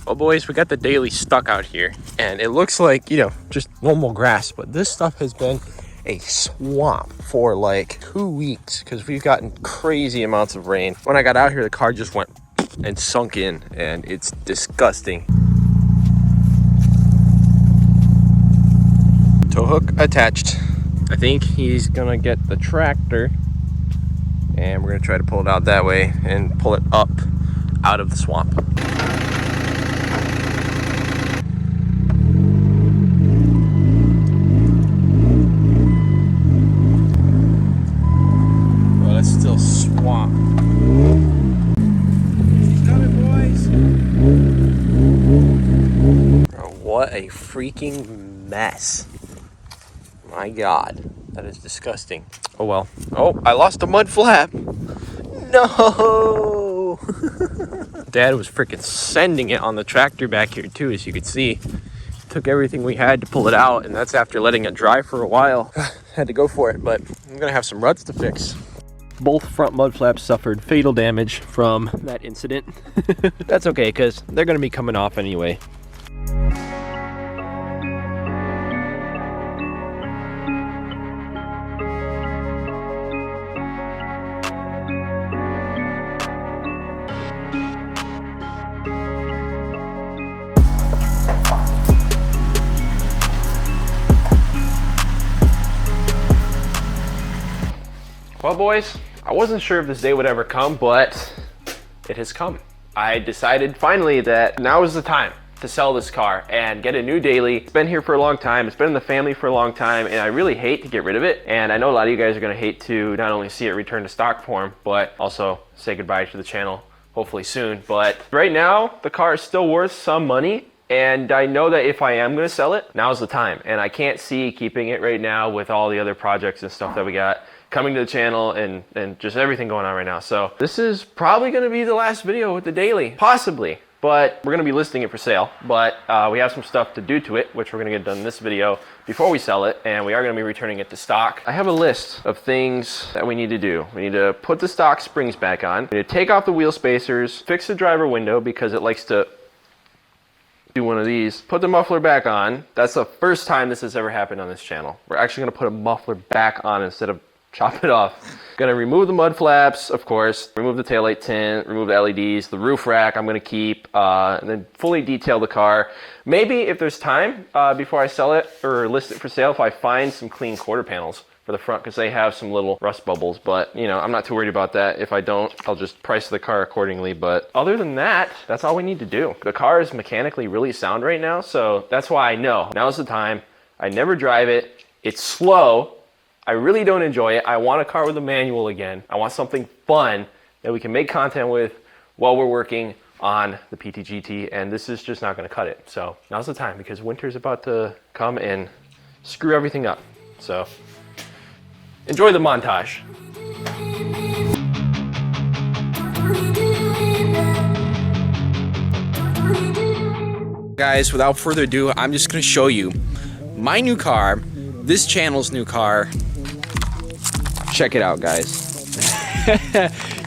Well, boys, we got the daily stuck out here, and it looks like, you know, just normal grass, but this stuff has been a swamp for like 2 weeks because we've gotten crazy amounts of rain. When I got out here, the car just went and sunk in, and it's disgusting. Tow hook attached. I think he's gonna get the tractor, and we're gonna try to pull it out that way and pull it up out of the swamp. Well, that's still swamp. He's coming, boys. Bro, what a freaking mess. My God, that is disgusting. Oh well. Oh, I lost a mud flap. No. Dad was freaking sending it on the tractor back here too, as you could see. Took everything we had to pull it out, and that's after letting it dry for a while. Had to go for it, but I'm gonna have some ruts to fix. Both front mud flaps suffered fatal damage from that incident. That's okay, because they're gonna be coming off anyway. Well, boys, I wasn't sure if this day would ever come, but it has come. I decided finally that now is the time to sell this car and get a new daily. It's been here for a long time. It's been in the family for a long time, and I really hate to get rid of it. And I know a lot of you guys are gonna hate to not only see it return to stock form, but also say goodbye to the channel, hopefully soon. But right now, the car is still worth some money. And I know that if I am gonna sell it, now's the time. And I can't see keeping it right now with all the other projects and stuff that we got coming to the channel and just everything going on right now. So this is probably gonna be the last video with the daily, possibly. But we're gonna be listing it for sale. But we have some stuff to do to it, which we're gonna get done in this video before we sell it. And we are gonna be returning it to stock. I have a list of things that we need to do. We need to put the stock springs back on. We need to take off the wheel spacers, fix the driver window because it likes to do one of these, put the muffler back on. That's the first time this has ever happened on this channel. We're actually gonna put a muffler back on instead of chop it off. Gonna remove the mud flaps, of course, remove the taillight tint, remove the LEDs, the roof rack I'm gonna keep, and then fully detail the car. Maybe if there's time before I sell it or list it for sale, if I find some clean quarter panels for the front, because they have some little rust bubbles, but you know, I'm not too worried about that. If I don't, I'll just price the car accordingly. But other than that, that's all we need to do. The car is mechanically really sound right now, so that's why I know now's the time. I never drive it. It's slow. I really don't enjoy it. I want a car with a manual again. I want something fun that we can make content with while we're working on the PT-GT, and this is just not gonna cut it. So now's the time, because winter's about to come and screw everything up. So enjoy the montage. Guys, without further ado, I'm just gonna show you my new car, this channel's new car. Check it out, guys.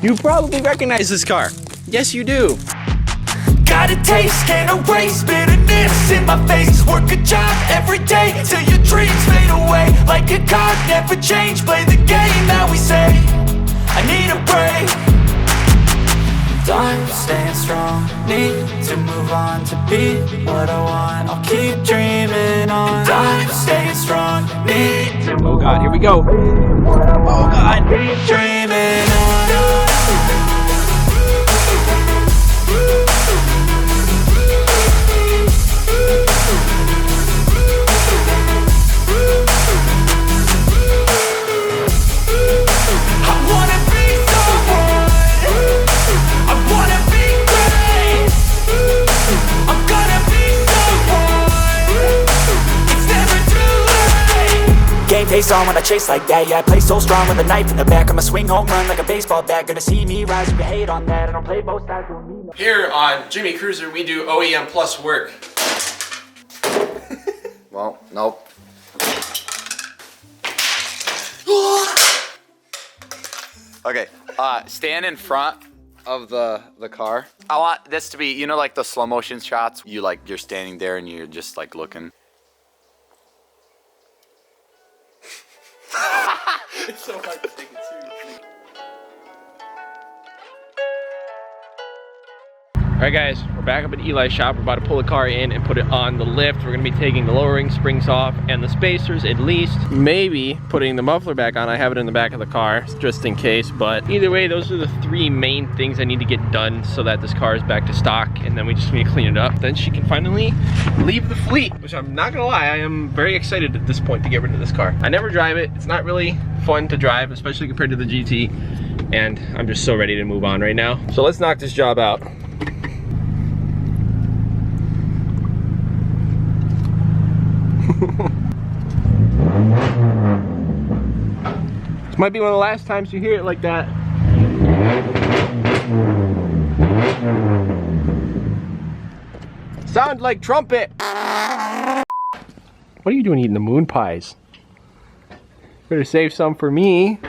You probably recognize this car. Yes, you do. Got a taste, can't erase bitterness in my face. Work a job every day till your dreams fade away. Like a card, never change. Play the game that we say. I need a break. I'm staying strong. Need to move on to be what I want. I'll keep dreaming on. I'm staying strong. Need to Oh God, here we go. Oh God. keep dreaming on. Face on when I chase like that, yeah, I play so strong with a knife in the back. I'ma swing home run like a baseball bat. Gonna see me rise, you can hate on that. I don't play both sides with me. Here on Jimmy Cruiser, we do OEM plus work. Well, nope. Okay, stand in front of the car. I want this to be, you know, like the slow motion shots. You're standing there and you're just like looking. It's so hard to take it seriously. Alright guys, we're back up at Eli's shop. We're about to pull the car in and put it on the lift. We're going to be taking the lowering springs off and the spacers at least. Maybe putting the muffler back on. I have it in the back of the car just in case. But either way, those are the three main things I need to get done so that this car is back to stock. And then we just need to clean it up. Then she can finally leave the fleet. Which I'm not going to lie, I am very excited at this point to get rid of this car. I never drive it. It's not really fun to drive, especially compared to the GT. And I'm just so ready to move on right now. So let's knock this job out. This might be one of the last times you hear it like that. Sounds like trumpet. What are you doing eating the moon pies? Better save some for me.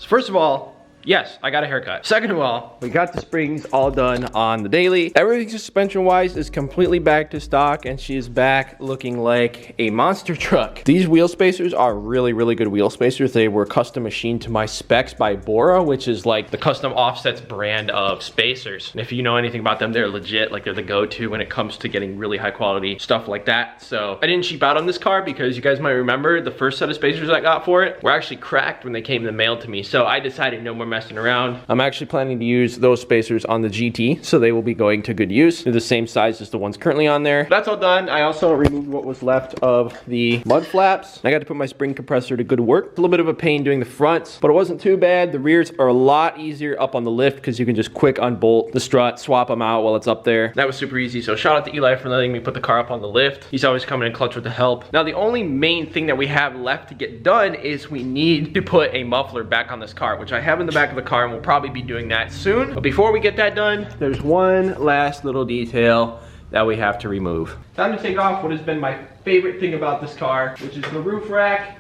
First of all, yes, I got a haircut. Second of all, we got the springs all done on the daily. Everything suspension-wise is completely back to stock, and she is back looking like a monster truck. These wheel spacers are really, really good wheel spacers. They were custom machined to my specs by Bora, which is like the custom offsets brand of spacers. And if you know anything about them, they're legit. Like they're the go-to when it comes to getting really high quality stuff like that. So I didn't cheap out on this car because you guys might remember the first set of spacers I got for it were actually cracked when they came in the mail to me. So I decided no more messing around. I'm actually planning to use those spacers on the GT, so they will be going to good use. They're the same size as the ones currently on there. That's all done. I also removed what was left of the mud flaps. I got to put my spring compressor to good work. A little bit of a pain doing the fronts, but it wasn't too bad. The rears are a lot easier up on the lift because you can just quick unbolt the strut, swap them out while it's up there. That was super easy. So shout out to Eli for letting me put the car up on the lift. He's always coming in clutch with the help. Now the only main thing that we have left to get done is we need to put a muffler back on this car, which I have in the back of the car, and we'll probably be doing that soon. But before we get that done, there's one last little detail that we have to remove. Time to take off what has been my favorite thing about this car, which is the roof rack.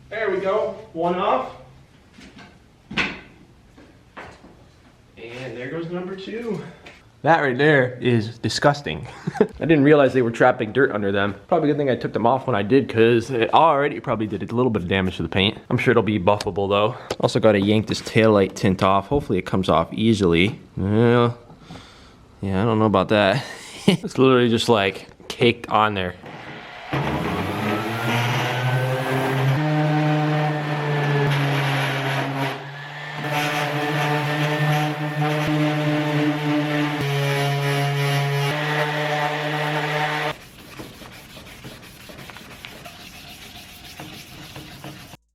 There we go, one off. And there goes number two. That right there is disgusting. I didn't realize they were trapping dirt under them. Probably a good thing I took them off when I did, because it already probably did a little bit of damage to the paint. I'm sure it'll be buffable though. Also got to yank this taillight tint off. Hopefully it comes off easily. Well, yeah, I don't know about that. It's literally just like caked on there.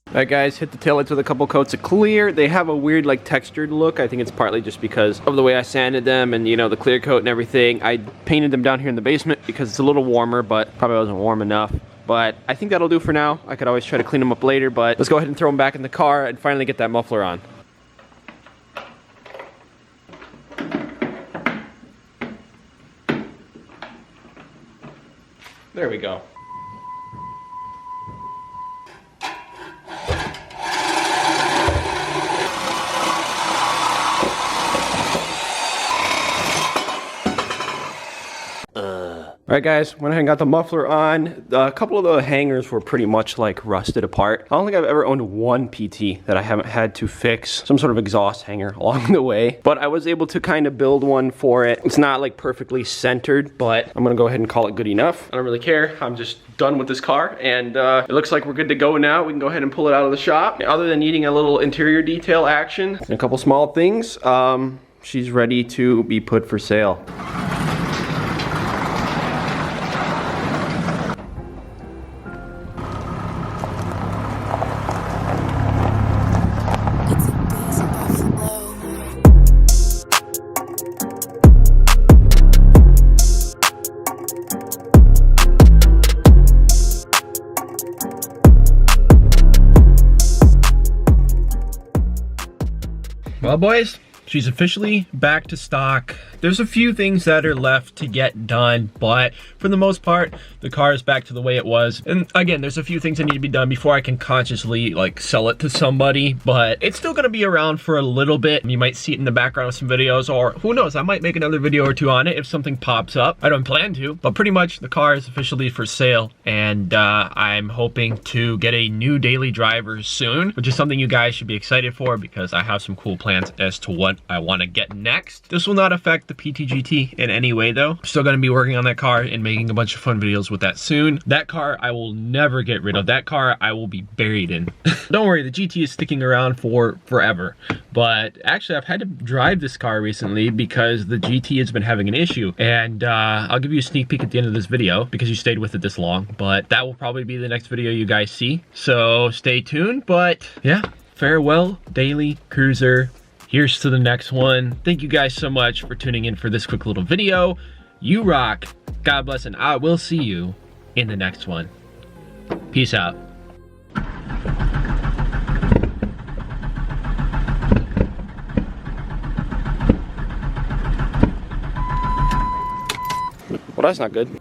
Alright guys, hit the taillights with a couple coats of clear. They have a weird like textured look. I think it's partly just because of the way I sanded them and, you know, the clear coat and everything. I painted them down here in the basement because it's a little warmer, but probably wasn't warm enough. But I think that'll do for now. I could always try to clean them up later, but let's go ahead and throw them back in the car and finally get that muffler on. There we go. Alright guys, went ahead and got the muffler on. A couple of the hangers were pretty much like rusted apart. I don't think I've ever owned one PT that I haven't had to fix some sort of exhaust hanger along the way. But I was able to kind of build one for it. It's not like perfectly centered, but I'm gonna go ahead and call it good enough. I don't really care. I'm just done with this car, and it looks like we're good to go now. We can go ahead and pull it out of the shop. Other than needing a little interior detail action and a couple small things, she's ready to be put for sale. Well, boys, she's officially back to stock. There's a few things that are left to get done, but for the most part, the car is back to the way it was. And again, there's a few things that need to be done before I can consciously like sell it to somebody, but it's still gonna be around for a little bit. You might see it in the background of some videos, or who knows, I might make another video or two on it if something pops up. I don't plan to, but pretty much the car is officially for sale, and I'm hoping to get a new daily driver soon, which is something you guys should be excited for because I have some cool plans as to what I want to get next. This will not affect the PT-GT in any way though. I'm still going to be working on that car and making a bunch of fun videos with that soon. That car I will never get rid of. That car I will be buried in. Don't worry, the GT is sticking around for forever. But actually I've had to drive this car recently because the GT has been having an issue. And I'll give you a sneak peek at the end of this video because you stayed with it this long. But that will probably be the next video you guys see. So stay tuned. But yeah, farewell daily cruiser. Here's to the next one. Thank you guys so much for tuning in for this quick little video. You rock. God bless, and I will see you in the next one. Peace out. Well, that's not good.